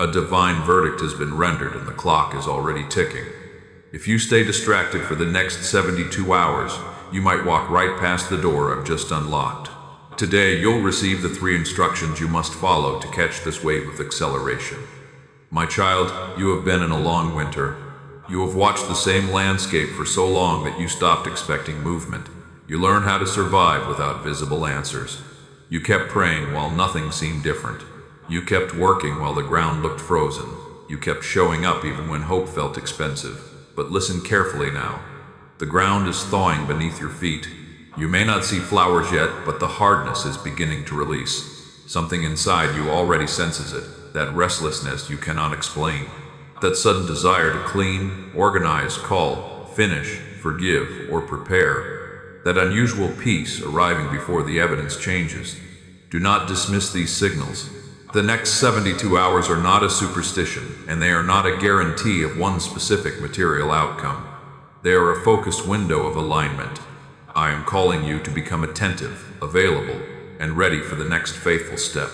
A divine verdict has been rendered and the clock is already ticking. If you stay distracted for the next 72 hours, you might walk right past the door I've just unlocked. Today, you'll receive the 3 instructions you must follow to catch this wave of acceleration. My child, you have been in a long winter. You have watched the same landscape for so long that you stopped expecting movement. You learned how to survive without visible answers. You kept praying while nothing seemed different. You kept working while the ground looked frozen. You kept showing up even when hope felt expensive. But listen carefully now. The ground is thawing beneath your feet. You may not see flowers yet, but the hardness is beginning to release. Something inside you already senses it, that restlessness you cannot explain. That sudden desire to clean, organize, call, finish, forgive, or prepare. That unusual peace arriving before the evidence changes. Do not dismiss these signals. The next 72 hours are not a superstition, and they are not a guarantee of one specific material outcome. They are a focused window of alignment. I am calling you to become attentive, available, and ready for the next faithful step.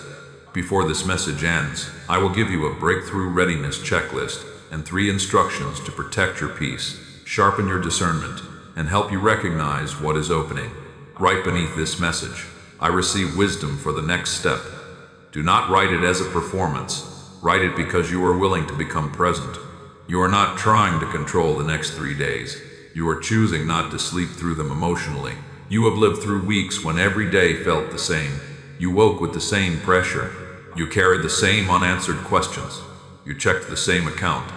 Before this message ends, I will give you a breakthrough readiness checklist and 3 instructions to protect your peace, sharpen your discernment, and help you recognize what is opening. Right beneath this message, I receive wisdom for the next step. Do not write it as a performance. Write it because you are willing to become present. You are not trying to control the next 3 days. You are choosing not to sleep through them emotionally. You have lived through weeks when every day felt the same. You woke with the same pressure. You carried the same unanswered questions. You checked the same account,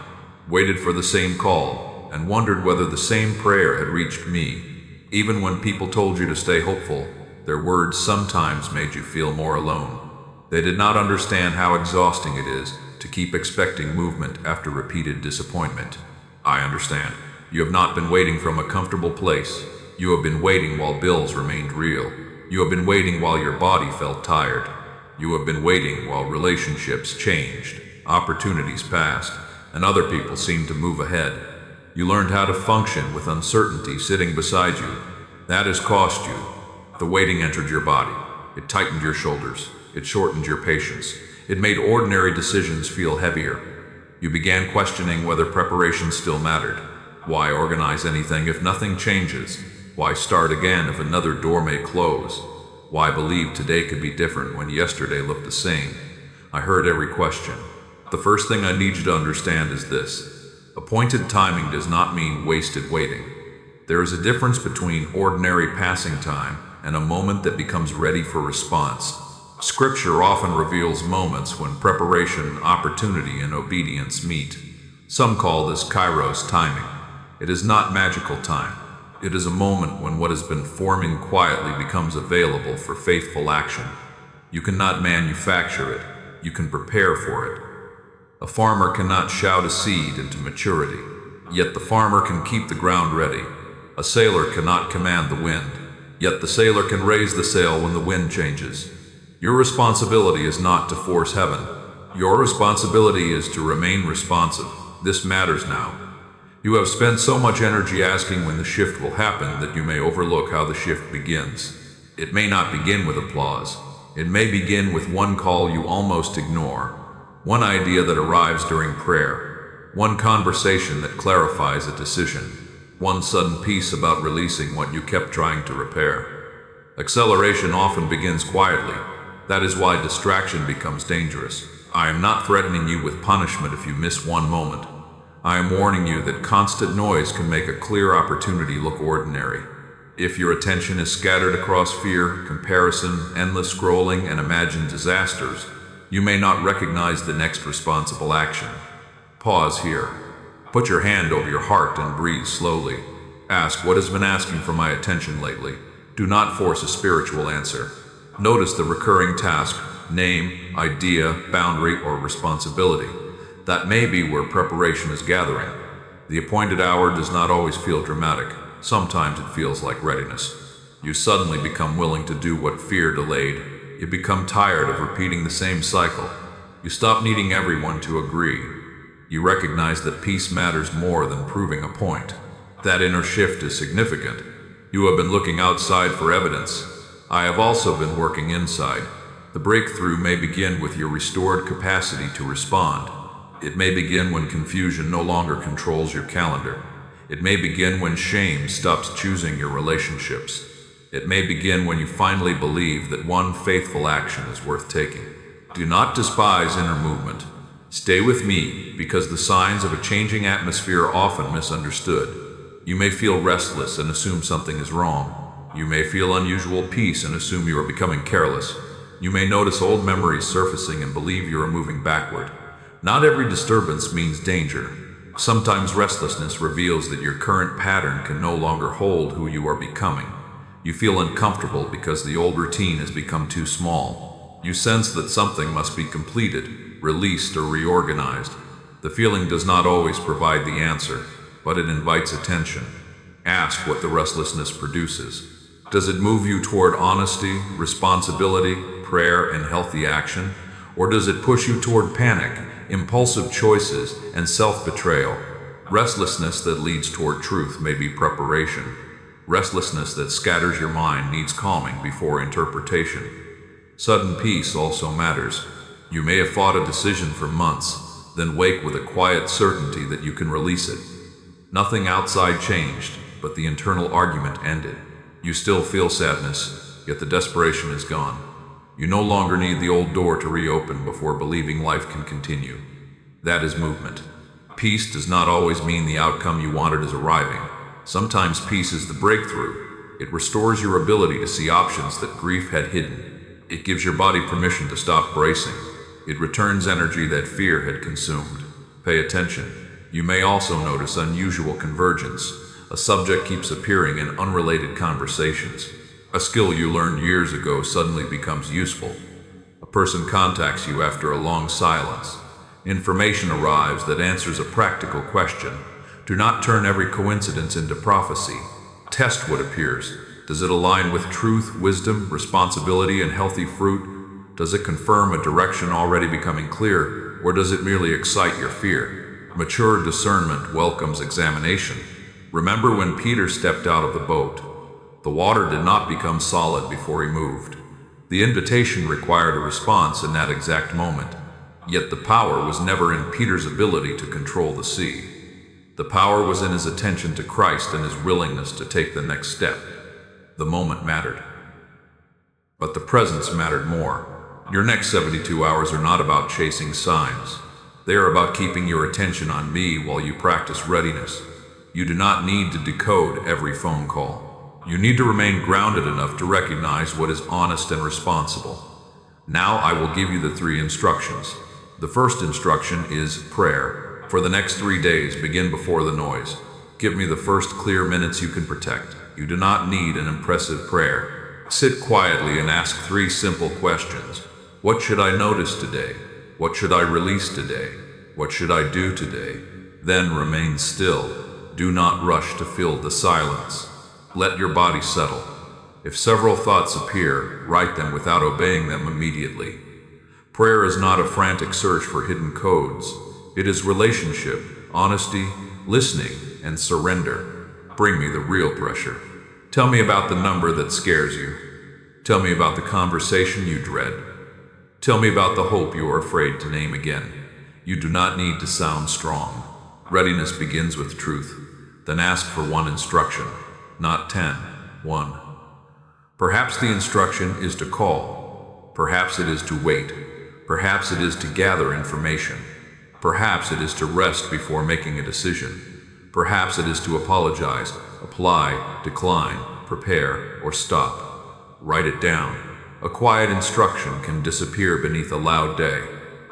waited for the same call, and wondered whether the same prayer had reached me. Even when people told you to stay hopeful, their words sometimes made you feel more alone. They did not understand how exhausting it is to keep expecting movement after repeated disappointment. I understand. You have not been waiting from a comfortable place. You have been waiting while bills remained real. You have been waiting while your body felt tired. You have been waiting while relationships changed, opportunities passed, and other people seemed to move ahead. You learned how to function with uncertainty sitting beside you. That has cost you. The waiting entered your body. It tightened your shoulders. It shortened your patience. It made ordinary decisions feel heavier. You began questioning whether preparation still mattered. Why organize anything if nothing changes? Why start again if another door may close? Why believe today could be different when yesterday looked the same? I heard every question. The first thing I need you to understand is this. Appointed timing does not mean wasted waiting. There is a difference between ordinary passing time and a moment that becomes ready for response. Scripture often reveals moments when preparation, opportunity, and obedience meet. Some call this Kairos timing. It is not magical time. It is a moment when what has been forming quietly becomes available for faithful action. You cannot manufacture it. You can prepare for it. A farmer cannot shout a seed into maturity, yet the farmer can keep the ground ready. A sailor cannot command the wind, yet the sailor can raise the sail when the wind changes. Your responsibility is not to force heaven. Your responsibility is to remain responsive. This matters now. You have spent so much energy asking when the shift will happen that you may overlook how the shift begins. It may not begin with applause. It may begin with one call you almost ignore, one idea that arrives during prayer, one conversation that clarifies a decision, one sudden peace about releasing what you kept trying to repair. Acceleration often begins quietly. That is why distraction becomes dangerous. I am not threatening you with punishment if you miss one moment. I am warning you that constant noise can make a clear opportunity look ordinary. If your attention is scattered across fear, comparison, endless scrolling, and imagined disasters, you may not recognize the next responsible action. Pause here. Put your hand over your heart and breathe slowly. Ask what has been asking for my attention lately. Do not force a spiritual answer. Notice the recurring task, name, idea, boundary, or responsibility. That may be where preparation is gathering. The appointed hour does not always feel dramatic. Sometimes it feels like readiness. You suddenly become willing to do what fear delayed. You become tired of repeating the same cycle. You stop needing everyone to agree. You recognize that peace matters more than proving a point. That inner shift is significant. You have been looking outside for evidence. I have also been working inside. The breakthrough may begin with your restored capacity to respond. It may begin when confusion no longer controls your calendar. It may begin when shame stops choosing your relationships. It may begin when you finally believe that one faithful action is worth taking. Do not despise inner movement. Stay with me, because the signs of a changing atmosphere are often misunderstood. You may feel restless and assume something is wrong. You may feel unusual peace and assume you are becoming careless. You may notice old memories surfacing and believe you are moving backward. Not every disturbance means danger. Sometimes restlessness reveals that your current pattern can no longer hold who you are becoming. You feel uncomfortable because the old routine has become too small. You sense that something must be completed, released, or reorganized. The feeling does not always provide the answer, but it invites attention. Ask what the restlessness produces. Does it move you toward honesty, responsibility, prayer, and healthy action? Or does it push you toward panic, impulsive choices, and self-betrayal? Restlessness that leads toward truth may be preparation. Restlessness that scatters your mind needs calming before interpretation. Sudden peace also matters. You may have fought a decision for months, then wake with a quiet certainty that you can release it. Nothing outside changed, but the internal argument ended. You still feel sadness, yet the desperation is gone. You no longer need the old door to reopen before believing life can continue. That is movement. Peace does not always mean the outcome you wanted is arriving. Sometimes peace is the breakthrough. It restores your ability to see options that grief had hidden. It gives your body permission to stop bracing. It returns energy that fear had consumed. Pay attention. You may also notice unusual convergence. A subject keeps appearing in unrelated conversations. A skill you learned years ago suddenly becomes useful. A person contacts you after a long silence. Information arrives that answers a practical question. Do not turn every coincidence into prophecy. Test what appears. Does it align with truth, wisdom, responsibility, and healthy fruit? Does it confirm a direction already becoming clear, or does it merely excite your fear? Mature discernment welcomes examination. Remember when Peter stepped out of the boat. The water did not become solid before he moved. The invitation required a response in that exact moment. Yet the power was never in Peter's ability to control the sea. The power was in his attention to Christ and his willingness to take the next step. The moment mattered. But the presence mattered more. Your next 72 hours are not about chasing signs. They are about keeping your attention on me while you practice readiness. You do not need to decode every phone call. You need to remain grounded enough to recognize what is honest and responsible. Now I will give you the 3 instructions. The first instruction is prayer. For the next 3 days, begin before the noise. Give me the first clear minutes you can protect. You do not need an impressive prayer. Sit quietly and ask 3 simple questions. What should I notice today? What should I release today? What should I do today? Then remain still. Do not rush to fill the silence. Let your body settle. If several thoughts appear, write them without obeying them immediately. Prayer is not a frantic search for hidden codes. It is relationship, honesty, listening, and surrender. Bring me the real pressure. Tell me about the number that scares you. Tell me about the conversation you dread. Tell me about the hope you are afraid to name again. You do not need to sound strong. Readiness begins with truth. Then ask for 1 instruction, not 10. 1. Perhaps the instruction is to call. Perhaps it is to wait. Perhaps it is to gather information. Perhaps it is to rest before making a decision. Perhaps it is to apologize, apply, decline, prepare, or stop. Write it down. A quiet instruction can disappear beneath a loud day.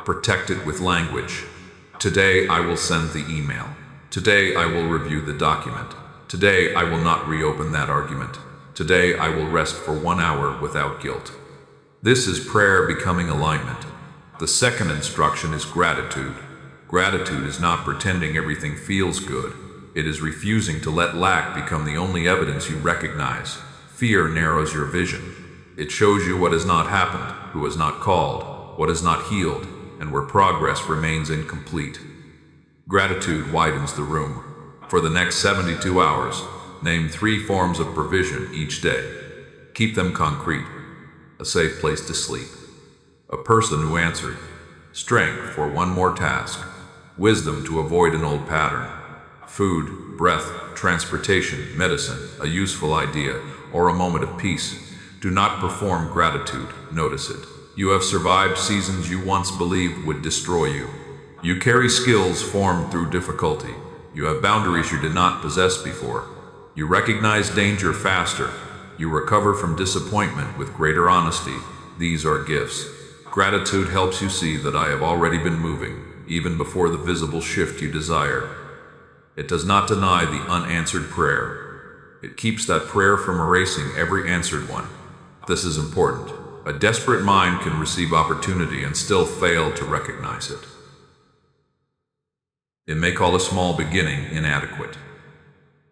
Protect it with language. Today I will send the email. Today I will review the document. Today I will not reopen that argument. Today I will rest for 1 hour without guilt. This is prayer becoming alignment. The second instruction is gratitude. Gratitude is not pretending everything feels good. It is refusing to let lack become the only evidence you recognize. Fear narrows your vision. It shows you what has not happened, who has not called, what is not healed, and where progress remains incomplete. Gratitude widens the room. For the next 72 hours, name 3 forms of provision each day. Keep them concrete. A safe place to sleep. A person who answered. Strength for one more task. wisdom to avoid an old pattern. Food, breath, transportation, medicine, a useful idea, or a moment of peace. Do not perform gratitude, notice it. You have survived seasons you once believed would destroy you. You carry skills formed through difficulty. You have boundaries you did not possess before. You recognize danger faster. You recover from disappointment with greater honesty. These are gifts. Gratitude helps you see that I have already been moving, even before the visible shift you desire. It does not deny the unanswered prayer. It keeps that prayer from erasing every answered one. This is important. A desperate mind can receive opportunity and still fail to recognize it. It may call a small beginning inadequate.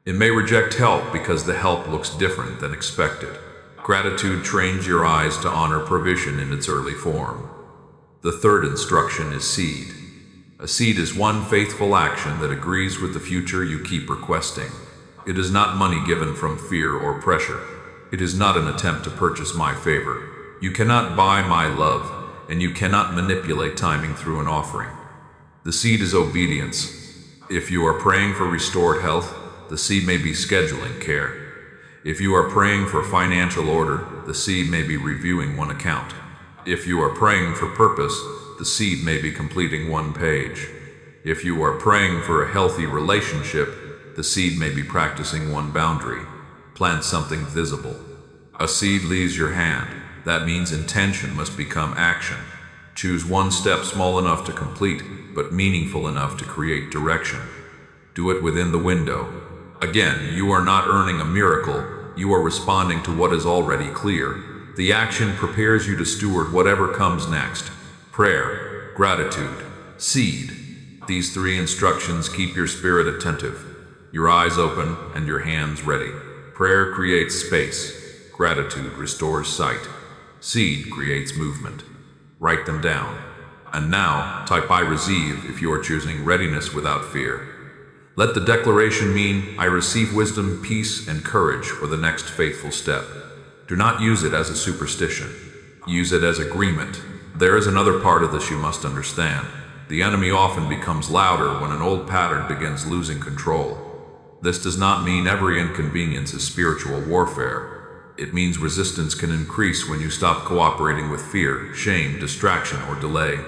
It may reject help because the help looks different than expected. Gratitude trains your eyes to honor provision in its early form. The third instruction is seed. A seed is one faithful action that agrees with the future you keep requesting. It is not money given from fear or pressure. It is not an attempt to purchase my favor. You cannot buy my love, and you cannot manipulate timing through an offering. The seed is obedience. If you are praying for restored health, the seed may be scheduling care. If you are praying for financial order, the seed may be reviewing one account. If you are praying for purpose, the seed may be completing one page. If you are praying for a healthy relationship, the seed may be practicing one boundary. Plant something visible. A seed leaves your hand. That means intention must become action. Choose one step small enough to complete, but meaningful enough to create direction. Do it within the window. Again, you are not earning a miracle. You are responding to what is already clear. The action prepares you to steward whatever comes next. Prayer, gratitude, seed. These three instructions keep your spirit attentive, your eyes open, and your hands ready. Prayer creates space. Gratitude restores sight. Seed creates movement. Write them down. And now, type I receive if you are choosing readiness without fear. Let the declaration mean, I receive wisdom, peace, and courage for the next faithful step. Do not use it as a superstition. Use it as agreement. There is another part of this you must understand. The enemy often becomes louder when an old pattern begins losing control. This does not mean every inconvenience is spiritual warfare. It means resistance can increase when you stop cooperating with fear, shame, distraction, or delay.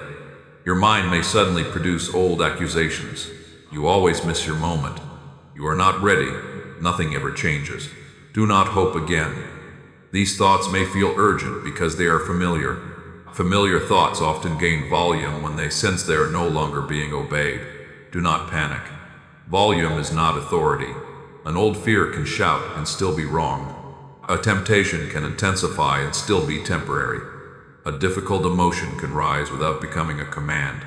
Your mind may suddenly produce old accusations. You always miss your moment. You are not ready. Nothing ever changes. Do not hope again. These thoughts may feel urgent because they are familiar. Familiar thoughts often gain volume when they sense they are no longer being obeyed. Do not panic. Volume is not authority. An old fear can shout and still be wrong. A temptation can intensify and still be temporary. A difficult emotion can rise without becoming a command.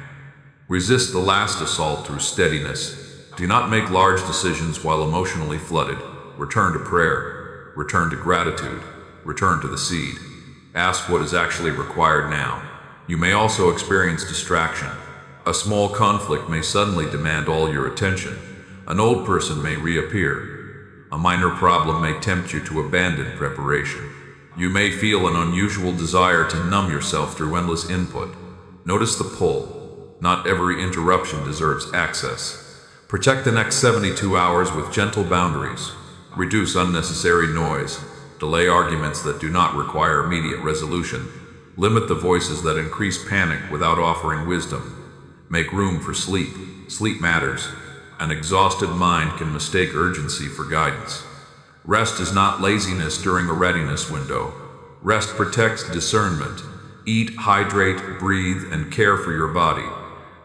Resist the last assault through steadiness. Do not make large decisions while emotionally flooded. Return to prayer. Return to gratitude. Return to the seed. Ask what is actually required now. You may also experience distraction. A small conflict may suddenly demand all your attention. An old person may reappear. A minor problem may tempt you to abandon preparation. You may feel an unusual desire to numb yourself through endless input. Notice the pull. Not every interruption deserves access. Protect the next 72 hours with gentle boundaries. Reduce unnecessary noise. Delay arguments that do not require immediate resolution. Limit the voices that increase panic without offering wisdom. Make room for sleep. Sleep matters. An exhausted mind can mistake urgency for guidance. Rest is not laziness during a readiness window. Rest protects discernment. Eat, hydrate, breathe, and care for your body.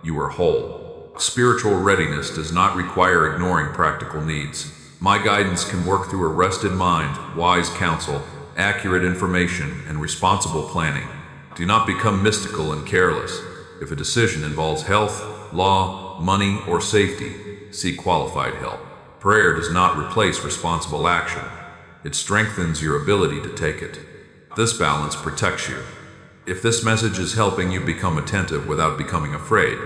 You are whole. Spiritual readiness does not require ignoring practical needs. My guidance can work through a rested mind, wise counsel, accurate information, and responsible planning. Do not become mystical and careless. If a decision involves health, law, money, or safety, seek qualified help. Prayer does not replace responsible action. It strengthens your ability to take it. This balance protects you. If this message is helping you become attentive without becoming afraid,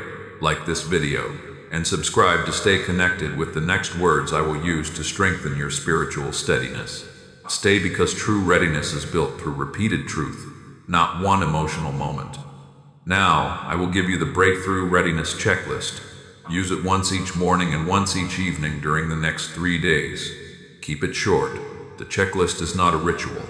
like this video, and subscribe to stay connected with the next words I will use to strengthen your spiritual steadiness. Stay because true readiness is built through repeated truth, not one emotional moment. Now, I will give you the breakthrough readiness checklist. Use it once each morning and once each evening during the next 3 days. Keep it short. The checklist is not a ritual.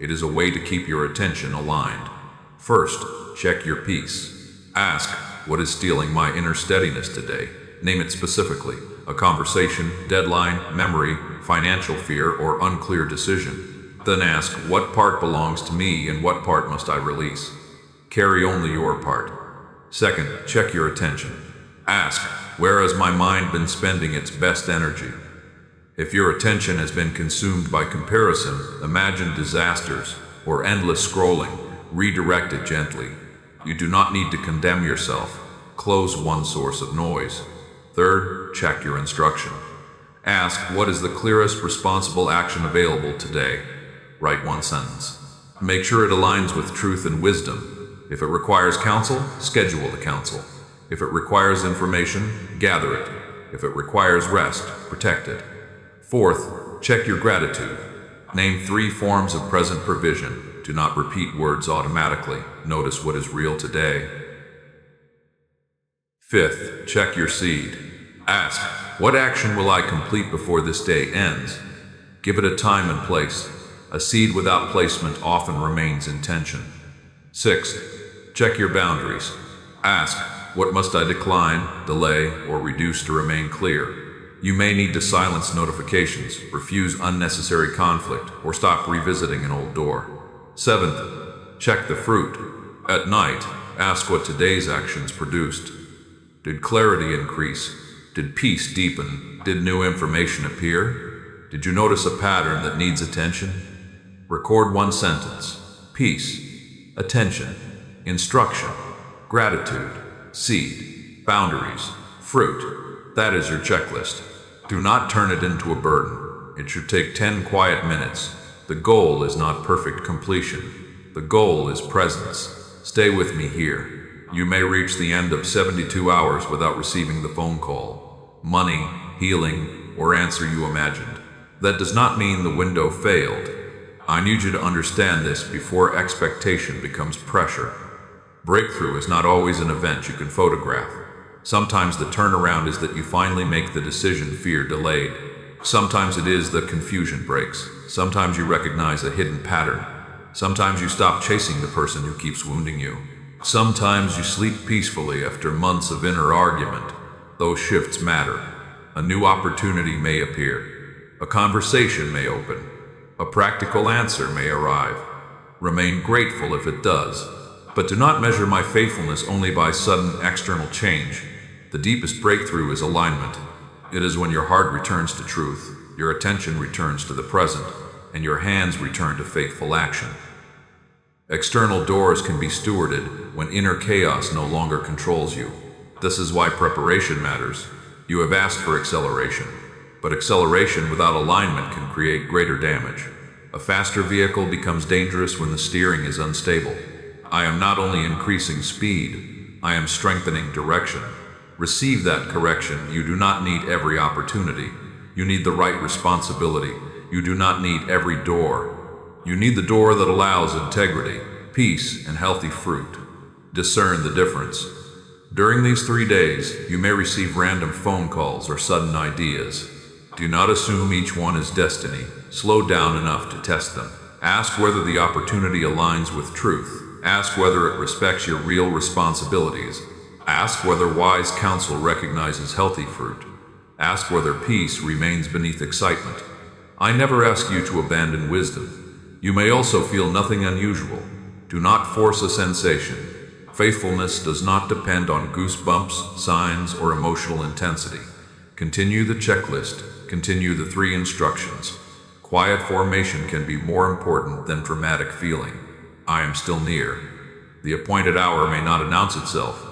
It is a way to keep your attention aligned. First, check your peace. Ask, what is stealing my inner steadiness today? Name it specifically. A conversation, deadline, memory, financial fear, or unclear decision. Then ask, what part belongs to me and what part must I release? Carry only your part. Second, check your attention. Ask, where has my mind been spending its best energy? If your attention has been consumed by comparison, imagined disasters, or endless scrolling, redirect it gently. You do not need to condemn yourself. Close one source of noise. Third, check your instruction. Ask, what is the clearest responsible action available today? Write one sentence. Make sure it aligns with truth and wisdom. If it requires counsel, schedule the counsel. If it requires information, gather it. If it requires rest, protect it. Fourth, check your gratitude. Name 3 forms of present provision. Do not repeat words automatically. Notice what is real today. Fifth, check your seed. Ask, what action will I complete before this day ends? Give it a time and place. A seed without placement often remains in tension. Sixth, check your boundaries. Ask, what must I decline, delay, or reduce to remain clear? You may need to silence notifications, refuse unnecessary conflict, or stop revisiting an old door. Seventh, check the fruit. At night, ask what today's actions produced. Did clarity increase? Did peace deepen? Did new information appear? Did you notice a pattern that needs attention? Record one sentence. Peace, attention, instruction, gratitude, seed, boundaries, fruit. That is your checklist. Do not turn it into a burden. It should take 10 quiet minutes. The goal is not perfect completion. The goal is presence. Stay with me here. You may reach the end of 72 hours without receiving the phone call, money, healing, or answer you imagined. That does not mean the window failed. I need you to understand this before expectation becomes pressure. Breakthrough is not always an event you can photograph. Sometimes the turnaround is that you finally make the decision fear delayed. Sometimes it is that confusion breaks. Sometimes you recognize a hidden pattern. Sometimes you stop chasing the person who keeps wounding you. Sometimes you sleep peacefully after months of inner argument. Those shifts matter. A new opportunity may appear. A conversation may open. A practical answer may arrive. Remain grateful if it does. But do not measure my faithfulness only by sudden external change. The deepest breakthrough is alignment. It is when your heart returns to truth, your attention returns to the present, and your hands return to faithful action. External doors can be stewarded when inner chaos no longer controls you. This is why preparation matters. You have asked for acceleration, but acceleration without alignment can create greater damage. A faster vehicle becomes dangerous when the steering is unstable. I am not only increasing speed, I am strengthening direction. Receive that correction. You do not need every opportunity. You need the right responsibility. You do not need every door. You need the door that allows integrity, peace, and healthy fruit. Discern the difference. During these 3 days, you may receive random phone calls or sudden ideas. Do not assume each one is destiny. Slow down enough to test them. Ask whether the opportunity aligns with truth. Ask whether it respects your real responsibilities. Ask whether wise counsel recognizes healthy fruit. Ask whether peace remains beneath excitement. I never ask you to abandon wisdom. You may also feel nothing unusual. Do not force a sensation. Faithfulness does not depend on goosebumps, signs, or emotional intensity. Continue the checklist. Continue the 3 instructions. Quiet formation can be more important than dramatic feeling. I am still near. The appointed hour may not announce itself.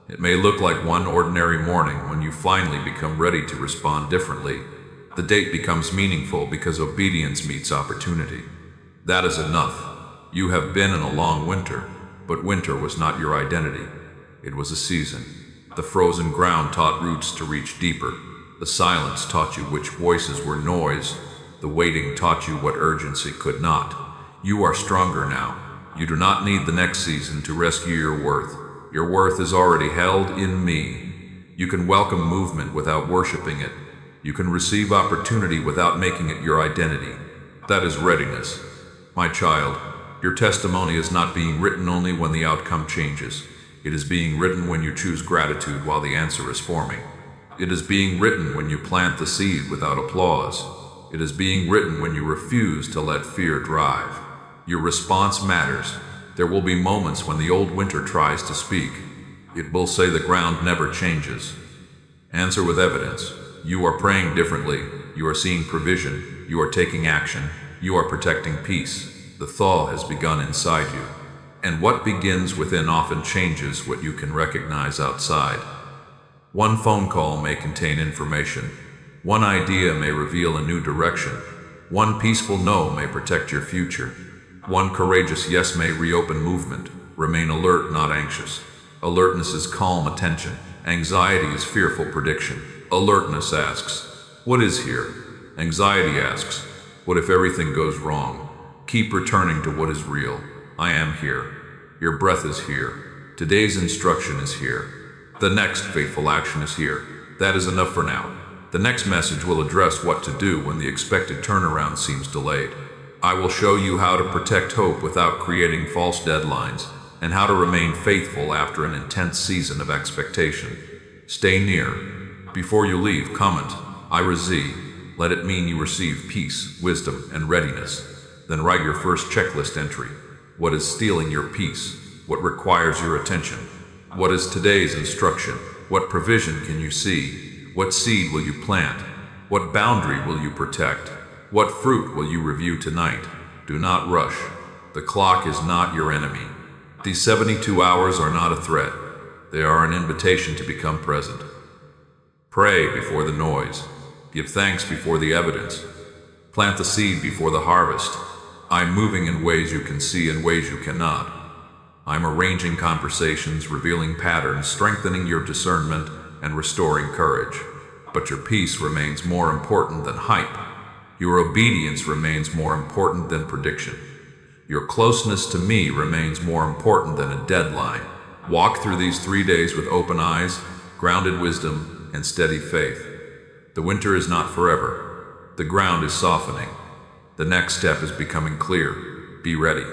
It may look like one ordinary morning when you finally become ready to respond differently. The date becomes meaningful because obedience meets opportunity. That is enough. You have been in a long winter, but winter was not your identity. It was a season. The frozen ground taught roots to reach deeper. The silence taught you which voices were noise. The waiting taught you what urgency could not. You are stronger now. You do not need the next season to rescue your worth. Your worth is already held in me. You can welcome movement without worshiping it. You can receive opportunity without making it your identity. That is readiness. My child, your testimony is not being written only when the outcome changes. It is being written when you choose gratitude while the answer is forming. It is being written when you plant the seed without applause. It is being written when you refuse to let fear drive. Your response matters. There will be moments when the old winter tries to speak. It will say the ground never changes. Answer with evidence. You are praying differently. You are seeing provision. You are taking action. You are protecting peace. The thaw has begun inside you. And what begins within often changes what you can recognize outside. One phone call may contain information. One idea may reveal a new direction. One peaceful no may protect your future. One courageous yes may reopen movement. Remain alert, not anxious. Alertness is calm attention. Anxiety is fearful prediction. Alertness asks, what is here? Anxiety asks, what if everything goes wrong? Keep returning to what is real. I am here. Your breath is here. Today's instruction is here. The next faithful action is here. That is enough for now. The next message will address what to do when the expected turnaround seems delayed. I will show you how to protect hope without creating false deadlines, and how to remain faithful after an intense season of expectation. Stay near. Before you leave, comment, I receive. Let it mean you receive peace, wisdom, and readiness. Then write your first checklist entry. What is stealing your peace? What requires your attention? What is today's instruction? What provision can you see? What seed will you plant? What boundary will you protect? What fruit will you review tonight? Do not rush. The clock is not your enemy. These 72 hours are not a threat. They are an invitation to become present. Pray before the noise. Give thanks before the evidence. Plant the seed before the harvest. I'm moving in ways you can see and ways you cannot. I'm arranging conversations, revealing patterns, strengthening your discernment, and restoring courage. But your peace remains more important than hype. Your obedience remains more important than prediction. Your closeness to me remains more important than a deadline. Walk through these 3 days with open eyes, grounded wisdom, and steady faith. The winter is not forever. The ground is softening. The next step is becoming clear. Be ready.